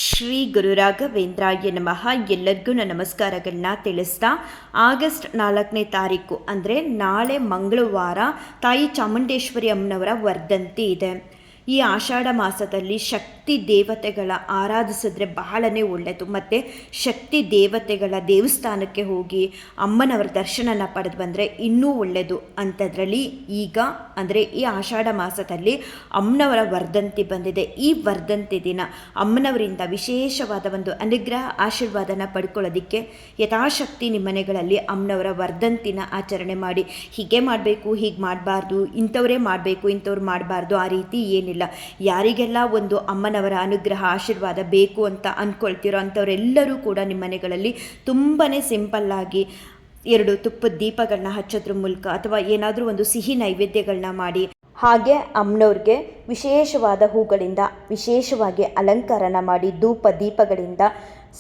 ಶ್ರೀ ಗುರು ರಾಘವೇಂದ್ರಾಯ ನಮಃ. ಎಲ್ಲರಿಗೂ ನನ್ನ ನಮಸ್ಕಾರಗಳನ್ನ ತಿಳಿಸ್ತಾ, ಆಗಸ್ಟ್ 4ನೇ ತಾರೀಕು ಅಂದರೆ ನಾಳೆ ಮಂಗಳವಾರ ತಾಯಿ ಚಾಮುಂಡೇಶ್ವರಿ ಅಮ್ಮನವರ ವರ್ಧಂತಿ ಇದೆ. ಈ ಆಷಾಢ ಮಾಸದಲ್ಲಿ ಶಕ್ತಿ ದೇವತೆಗಳ ಆರಾಧಿಸಿದ್ರೆ ಬಹಳನೇ ಒಳ್ಳೆಯದು. ಮತ್ತು ಶಕ್ತಿ ದೇವತೆಗಳ ದೇವಸ್ಥಾನಕ್ಕೆ ಹೋಗಿ ಅಮ್ಮನವರ ದರ್ಶನನ ಪಡೆದು ಬಂದರೆ ಇನ್ನೂ ಒಳ್ಳೆಯದು. ಅಂಥದ್ರಲ್ಲಿ ಈಗ ಅಂದರೆ ಈ ಆಷಾಢ ಮಾಸದಲ್ಲಿ ಅಮ್ಮನವರ ವರ್ಧಂತಿ ಬಂದಿದೆ. ಈ ವರ್ಧಂತಿ ದಿನ ಅಮ್ಮನವರಿಂದ ವಿಶೇಷವಾದ ಒಂದು ಅನುಗ್ರಹ ಆಶೀರ್ವಾದನ ಪಡ್ಕೊಳ್ಳೋದಕ್ಕೆ ಯಥಾಶಕ್ತಿ ನಿಮ್ಮ ಮನೆಗಳಲ್ಲಿ ಅಮ್ಮನವರ ವರ್ಧಂತಿನ ಆಚರಣೆ ಮಾಡಿ. ಹೀಗೆ ಮಾಡಬೇಕು, ಹೀಗೆ ಮಾಡಬಾರ್ದು, ಇಂಥವರೇ ಮಾಡಬೇಕು, ಇಂಥವ್ರು ಮಾಡಬಾರ್ದು, ಆ ರೀತಿ ಏನಿಲ್ಲ. ಯಾರಿಗೆಲ್ಲ ಒಂದು ಅಮ್ಮನವರ ಅನುಗ್ರಹ ಆಶೀರ್ವಾದ ಬೇಕು ಅಂತ ಅಂದ್ಕೊಳ್ತೀರೋ ಅಂಥವರೆಲ್ಲರೂ ಕೂಡ ನಿಮ್ಮ ಮನೆಗಳಲ್ಲಿ ತುಂಬಾ ಸಿಂಪಲ್ಲಾಗಿ 2 ತುಪ್ಪದ ದೀಪಗಳನ್ನ ಹಚ್ಚೋದ್ರ ಮೂಲಕ ಅಥವಾ ಏನಾದರೂ ಒಂದು ಸಿಹಿ ನೈವೇದ್ಯಗಳನ್ನ ಮಾಡಿ, ಹಾಗೆ ಅಮ್ಮನವ್ರಿಗೆ ವಿಶೇಷವಾದ ಹೂಗಳಿಂದ ವಿಶೇಷವಾಗಿ ಅಲಂಕಾರನ ಮಾಡಿ ಧೂಪ ದೀಪಗಳಿಂದ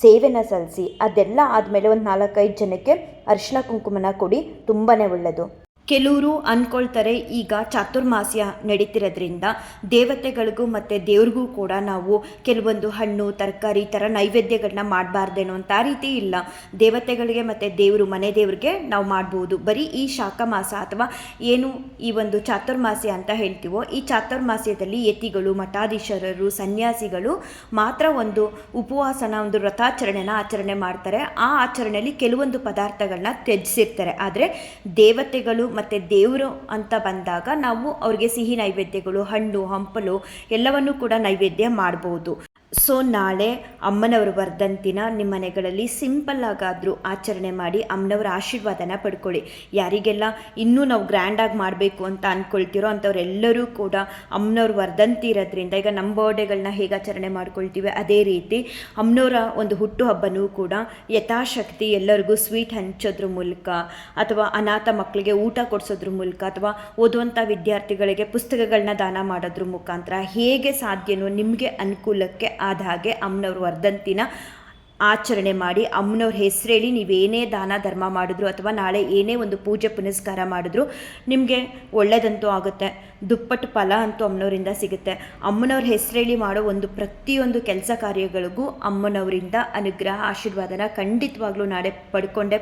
ಸೇವೆನ ಸಲ್ಲಿಸಿ, ಅದೆಲ್ಲ ಆದಮೇಲೆ ಒಂದು 4-5 ಜನಕ್ಕೆ ಅರಿಶಿನ ಕುಂಕುಮನ ಕೊಡಿ. ತುಂಬಾ ಒಳ್ಳೆಯದು. ಕೆಲವರು ಅಂದ್ಕೊಳ್ತಾರೆ ಈಗ ಚಾತುರ್ಮಾಸ್ಯ ನಡೀತಿರೋದ್ರಿಂದ ದೇವತೆಗಳಿಗೂ ಮತ್ತು ದೇವ್ರಿಗೂ ಕೂಡ ನಾವು ಕೆಲವೊಂದು ಹಣ್ಣು ತರಕಾರಿ ಈ ಥರ ನೈವೇದ್ಯಗಳನ್ನ ಮಾಡಬಾರ್ದೇನೋ ಅಂತ. ಆ ರೀತಿ ಇಲ್ಲ. ದೇವತೆಗಳಿಗೆ ಮತ್ತು ದೇವರು ಮನೆ ದೇವ್ರಿಗೆ ನಾವು ಮಾಡ್ಬೋದು. ಬರೀ ಈ ಶಾಖ ಮಾಸ ಅಥವಾ ಏನು ಈ ಒಂದು ಚಾತುರ್ಮಾಸ್ಯ ಅಂತ ಹೇಳ್ತೀವೋ, ಈ ಚಾತುರ್ಮಾಸ್ಯದಲ್ಲಿ ಯತಿಗಳು, ಮಠಾಧೀಶರರು, ಸನ್ಯಾಸಿಗಳು ಮಾತ್ರ ಒಂದು ಉಪವಾಸನ, ಒಂದು ವ್ರತಾಚರಣೆನ ಆಚರಣೆ ಮಾಡ್ತಾರೆ. ಆ ಆಚರಣೆಯಲ್ಲಿ ಕೆಲವೊಂದು ಪದಾರ್ಥಗಳನ್ನ ತ್ಯಜಿಸಿರ್ತಾರೆ. ಆದರೆ ದೇವತೆಗಳು ಮತ್ತು ದೇವರು ಅಂತ ಬಂದಾಗ ನಾವು ಅವ್ರಿಗೆ ಸಿಹಿ ನೈವೇದ್ಯಗಳು, ಹಣ್ಣು ಹಂಪಲು ಎಲ್ಲವನ್ನೂ ಕೂಡ ನೈವೇದ್ಯ ಮಾಡ್ಬೋದು. ಸೊ ನಾಳೆ ಅಮ್ಮನವರ ವರ್ಧಂತಿನ ನಿಮ್ಮ ಮನೆಗಳಲ್ಲಿ ಸಿಂಪಲ್ಲಾಗಾದರೂ ಆಚರಣೆ ಮಾಡಿ ಅಮ್ಮನವರ ಆಶೀರ್ವಾದನ ಪಡ್ಕೊಳ್ಳಿ. ಯಾರಿಗೆಲ್ಲ ಇನ್ನೂ ನಾವು ಗ್ರ್ಯಾಂಡಾಗಿ ಮಾಡಬೇಕು ಅಂತ ಅಂದ್ಕೊಳ್ತೀರೋ ಅಂಥವರೆಲ್ಲರೂ ಕೂಡ ಅಮ್ಮನವ್ರ ವರ್ಧಂತಿ ಇರೋದ್ರಿಂದ, ಈಗ ನಮ್ಮ ಬರ್ಡೇಗಳನ್ನ ಹೇಗೆ ಆಚರಣೆ ಮಾಡ್ಕೊಳ್ತೀವಿ ಅದೇ ರೀತಿ ಅಮ್ಮನವರ ಒಂದು ಹುಟ್ಟುಹಬ್ಬನೂ ಕೂಡ ಯಥಾಶಕ್ತಿ ಎಲ್ಲರಿಗೂ ಸ್ವೀಟ್ ಹಂಚೋದ್ರ ಮೂಲಕ ಅಥವಾ ಅನಾಥ ಮಕ್ಕಳಿಗೆ ಊಟ ಕೊಡಿಸೋದ್ರ ಮೂಲಕ ಅಥವಾ ಓದುವಂಥ ವಿದ್ಯಾರ್ಥಿಗಳಿಗೆ ಪುಸ್ತಕಗಳನ್ನ ದಾನ ಮಾಡೋದ್ರ ಮುಖಾಂತರ ಹೇಗೆ ಸಾಧ್ಯನೋ ನಿಮಗೆ ಅನುಕೂಲಕ್ಕೆ ಆದ ಹಾಗೆ ಅಮ್ಮನವ್ರ ವರ್ಧಂತಿನ ಆಚರಣೆ ಮಾಡಿ, ಅಮ್ಮನವ್ರ ಹೆಸರೇಳಿ ನೀವೇನೇ ದಾನ ಧರ್ಮ ಮಾಡಿದ್ರು ಅಥವಾ ನಾಳೆ ಏನೇ ಒಂದು ಪೂಜೆ ಪುನಸ್ಕಾರ ಮಾಡಿದ್ರು ನಿಮಗೆ ಒಳ್ಳೆಯದಂತೂ ಆಗುತ್ತೆ. ದುಪ್ಪಟ್ಟು ಫಲ ಅಂತೂ ಅಮ್ಮನವರಿಂದ ಸಿಗುತ್ತೆ. ಅಮ್ಮನವ್ರ ಹೆಸರೇಳಿ ಮಾಡೋ ಒಂದು ಪ್ರತಿಯೊಂದು ಕೆಲಸ ಕಾರ್ಯಗಳಿಗೂ ಅಮ್ಮನವರಿಂದ ಅನುಗ್ರಹ ಆಶೀರ್ವಾದನ ಖಂಡಿತವಾಗ್ಲೂ ನಾಳೆ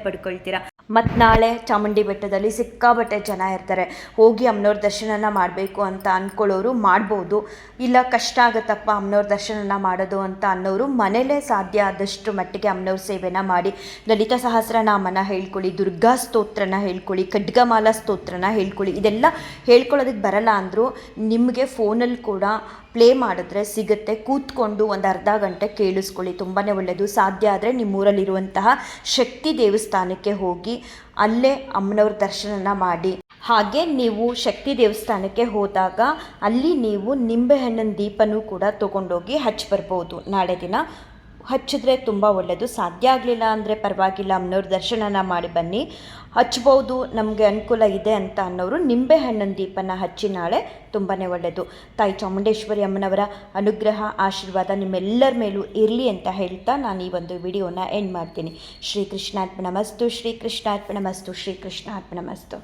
ಪಡ್ಕೊಳ್ತೀರಾ. ಮತ್ತು ನಾಳೆ ಚಾಮುಂಡಿ ಬೆಟ್ಟದಲ್ಲಿ ಸಿಕ್ಕಾಬಟ್ಟೆ ಜನ ಇರ್ತಾರೆ. ಹೋಗಿ ಅಮ್ಮನವ್ರ ದರ್ಶನನ ಮಾಡಬೇಕು ಅಂತ ಅಂದ್ಕೊಳ್ಳೋರು ಮಾಡ್ಬೋದು. ಇಲ್ಲ ಕಷ್ಟ ಆಗುತ್ತಪ್ಪ ಅಮ್ಮನವ್ರ ದರ್ಶನನ ಮಾಡೋದು ಅಂತ ಅನ್ನೋರು ಮನೇಲೇ ಸಾಧ್ಯ ಆದಷ್ಟು ಮಟ್ಟಿಗೆ ಅಮ್ಮನವ್ರ ಸೇವೆನ ಮಾಡಿ, ಲಲಿತಾ ಸಹಸ್ರನಾಮನ ಹೇಳ್ಕೊಳ್ಳಿ, ದುರ್ಗಾ ಸ್ತೋತ್ರನ ಹೇಳ್ಕೊಳ್ಳಿ, ಖಡ್ಗಮಾಲ ಸ್ತೋತ್ರನ ಹೇಳ್ಕೊಳ್ಳಿ. ಇದೆಲ್ಲ ಹೇಳ್ಕೊಳ್ಳೋದಕ್ಕೆ ಬರಲ್ಲ ಅಂದರೂ ನಿಮಗೆ ಫೋನಲ್ಲಿ ಕೂಡ ಪ್ಲೇ ಮಾಡಿದ್ರೆ ಸಿಗುತ್ತೆ. ಕೂತ್ಕೊಂಡು ಒಂದು ಅರ್ಧ ಗಂಟೆ ಕೇಳಿಸ್ಕೊಳ್ಳಿ, ತುಂಬಾ ಒಳ್ಳೆಯದು. ಸಾಧ್ಯ ಆದರೆ ನಿಮ್ಮೂರಲ್ಲಿರುವಂತಹ ಶಕ್ತಿ ದೇವಸ್ಥಾನಕ್ಕೆ ಹೋಗಿ ಅಲ್ಲೇ ಅಮ್ಮನವ್ರ ದರ್ಶನನ ಮಾಡಿ. ಹಾಗೆ ನೀವು ಶಕ್ತಿ ದೇವಸ್ಥಾನಕ್ಕೆ ಹೋದಾಗ ಅಲ್ಲಿ ನೀವು ನಿಂಬೆಹಣ್ಣಿನ ದೀಪನೂ ಕೂಡ ತೊಗೊಂಡೋಗಿ ಹಚ್ಚಿ ಬರ್ಬೋದು. ನಾಳೆ ದಿನ ಹಚ್ಚಿದ್ರೆ ತುಂಬ ಒಳ್ಳೆಯದು. ಸಾಧ್ಯ ಆಗಲಿಲ್ಲ ಅಂದರೆ ಪರವಾಗಿಲ್ಲ, ಅಮ್ಮನವ್ರ ದರ್ಶನನ ಮಾಡಿ ಬನ್ನಿ. ಹಚ್ಬೋದು, ನಮಗೆ ಅನುಕೂಲ ಇದೆ ಅಂತ ಅನ್ನೋರು ನಿಂಬೆಹಣ್ಣಿನ ದೀಪನ ಹಚ್ಚಿ ನಾಳೆ ತುಂಬಾ ಒಳ್ಳೆಯದು. ತಾಯಿ ಚಾಮುಂಡೇಶ್ವರಿ ಅಮ್ಮನವರ ಅನುಗ್ರಹ ಆಶೀರ್ವಾದ ನಿಮ್ಮೆಲ್ಲರ ಮೇಲೂ ಇರಲಿ ಅಂತ ಹೇಳ್ತಾ ನಾನು ಈ ಒಂದು ವಿಡಿಯೋನ ಎಂಡ್ ಮಾಡ್ತೀನಿ. ಶ್ರೀ ಕೃಷ್ಣಾರ್ಪಣಮಸ್ತು, ಶ್ರೀ ಕೃಷ್ಣಾರ್ಪಣಮಸ್ತು, ಶ್ರೀ ಕೃಷ್ಣಾರ್ಪಣಮಸ್ತು.